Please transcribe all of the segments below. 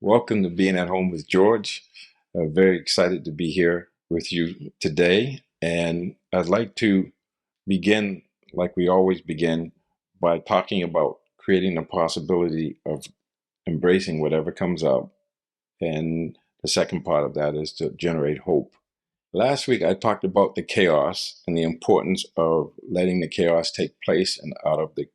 Welcome to Being at Home with George. Very excited to be here with you today. And I'd like to begin, like we always begin, by talking about creating the possibility of embracing whatever comes up. And the second part of that is to generate hope. Last week, I talked about the chaos and the importance of letting the chaos take place, and out of the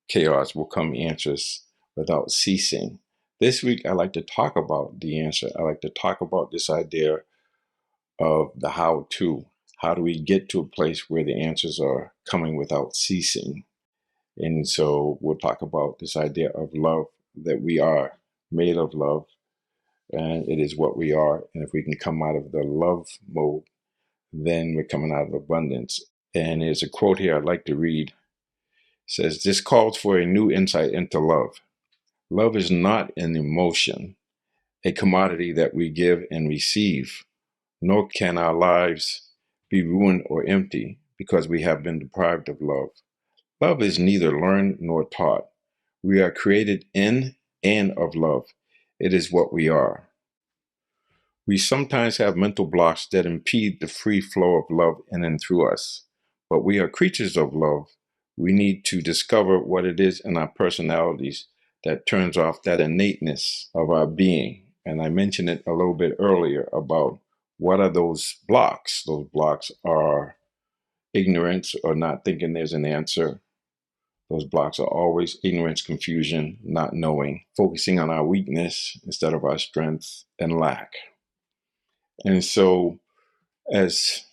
chaos will come answers without ceasing. This week, I like to talk about the answer. I like to talk about this idea of the how to. How do we get to a place where the answers are coming without ceasing? And so we'll talk about this idea of love, that we are made of love, and it is what we are. And if we can come out of the love mode, then we're coming out of abundance. And there's a quote here I'd like to read. It says, "This calls for a new insight into love. Love is not an emotion, a commodity that we give and receive, nor can our lives be ruined or empty because we have been deprived of love. Love is neither learned nor taught. We are created in and of love. It is what we are. We sometimes have mental blocks that impede the free flow of love in and through us, but we are creatures of love. We need to discover what it is in our personalities that turns off that innateness of our being. And I mentioned it a little bit earlier about what are those blocks. Those blocks are ignorance or not thinking there's an answer. Those blocks are always ignorance, confusion, not knowing, focusing on our weakness instead of our strength, and lack. And so, as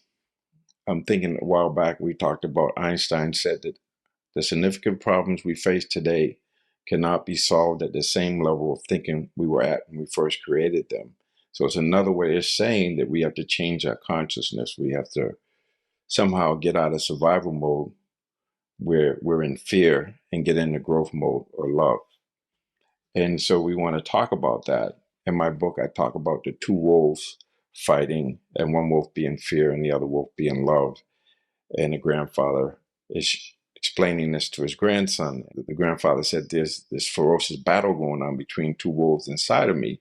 I'm thinking a while back, we talked about Einstein said that the significant problems we face today cannot be solved at the same level of thinking we were at when we first created them. So it's another way of saying that we have to change our consciousness. We have to somehow get out of survival mode where we're in fear and get into growth mode or love. And so we want to talk about that. In my book, I talk about the two wolves fighting, and one wolf being fear and the other wolf being love. And the grandfather is explaining this to his grandson. The grandfather said, "There's this ferocious battle going on between two wolves inside of me."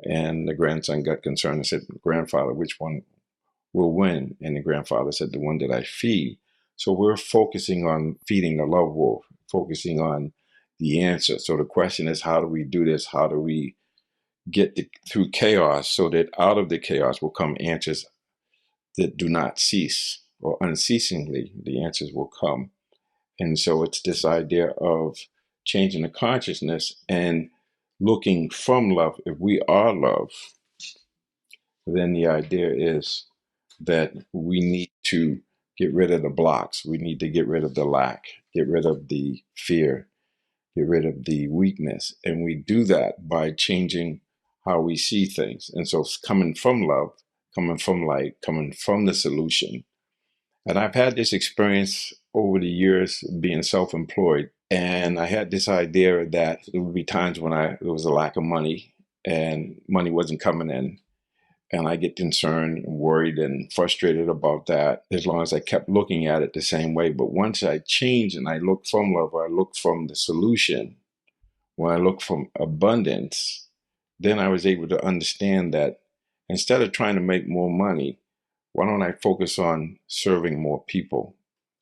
And the grandson got concerned and said, "Grandfather, which one will win?" And the grandfather said, "The one that I feed." So we're focusing on feeding the love wolf, focusing on the answer. So the question is, how do we do this? How do we through chaos so that out of the chaos will come answers that do not cease, or unceasingly the answers will come. And so it's this idea of changing the consciousness and looking from love. If we are love, then the idea is that we need to get rid of the blocks. We need to get rid of the lack, get rid of the fear, get rid of the weakness. And we do that by changing how we see things. And so it's coming from love, coming from light, coming from the solution. And I've had this experience over the years being self-employed. And I had this idea that there would be times when there was a lack of money and money wasn't coming in. And I get concerned and worried and frustrated about that as long as I kept looking at it the same way. But once I changed and I looked from love, or I looked from the solution, when I looked from abundance, then I was able to understand that instead of trying to make more money, why don't I focus on serving more people?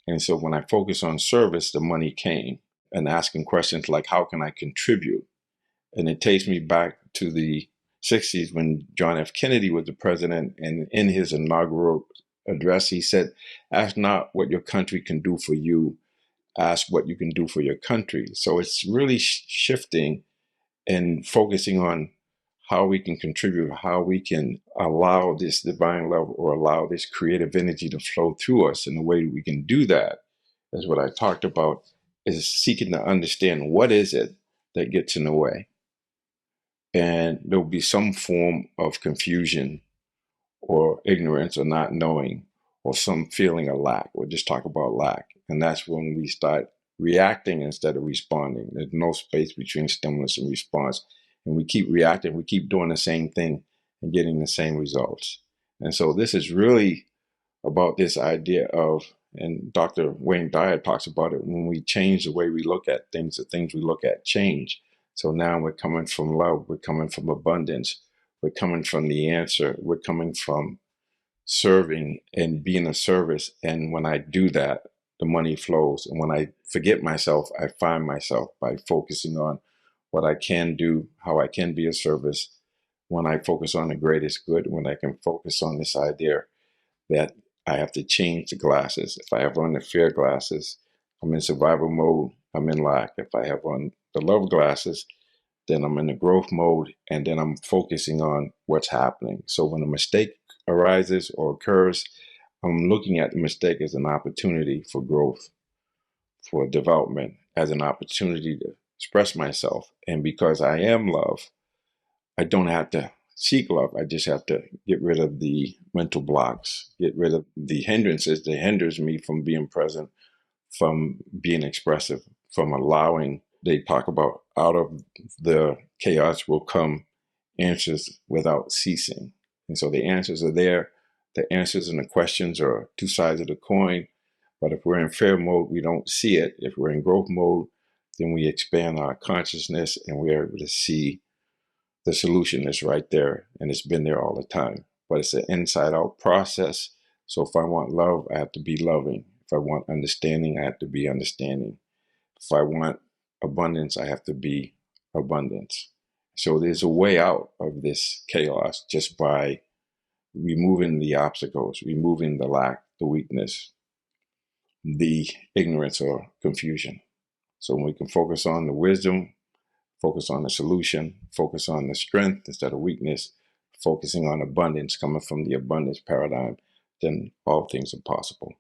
And so when I focus on service, the money came, and asking questions like, how can I contribute? And it takes me back to the 60s when John F. Kennedy was the president. And in his inaugural address, he said, "Ask not what your country can do for you, ask what you can do for your country." So it's really shifting and focusing on how we can contribute, how we can allow this divine love or allow this creative energy to flow through us. And the way we can do that is what I talked about, is seeking to understand what is it that gets in the way. And there'll be some form of confusion or ignorance or not knowing or some feeling of lack. We'll just talk about lack. And that's when we start reacting instead of responding. There's no space between stimulus and response. And we keep reacting, we keep doing the same thing and getting the same results. And so this is really about this idea of, and Dr. Wayne Dyer talks about it, when we change the way we look at things, the things we look at change. So now we're coming from love, we're coming from abundance, we're coming from the answer, we're coming from serving and being of service. And when I do that, the money flows. And when I forget myself, I find myself by focusing on what I can do, how I can be of service. When I focus on the greatest good, when I can focus on this idea that I have to change the glasses. If I have on the fear glasses, I'm in survival mode, I'm in lack. If I have on the love glasses, then I'm in the growth mode, and then I'm focusing on what's happening. So when a mistake arises or occurs, I'm looking at the mistake as an opportunity for growth, for development, as an opportunity to express myself. And because I am love, I don't have to seek love. I just have to get rid of the mental blocks, get rid of the hindrances that hinders me from being present, from being expressive, from allowing. They talk about out of the chaos will come answers without ceasing. And so the answers are there. The answers and the questions are two sides of the coin. But if we're in fear mode, we don't see it. If we're in growth mode, then we expand our consciousness and we're able to see the solution is right there, and it's been there all the time. But it's an inside out process. So if I want love, I have to be loving. If I want understanding, I have to be understanding. If I want abundance, I have to be abundance. So there's a way out of this chaos just by removing the obstacles, removing the lack, the weakness, the ignorance or confusion. So when we can focus on the wisdom, focus on the solution, focus on the strength instead of weakness, focusing on abundance coming from the abundance paradigm, then all things are possible.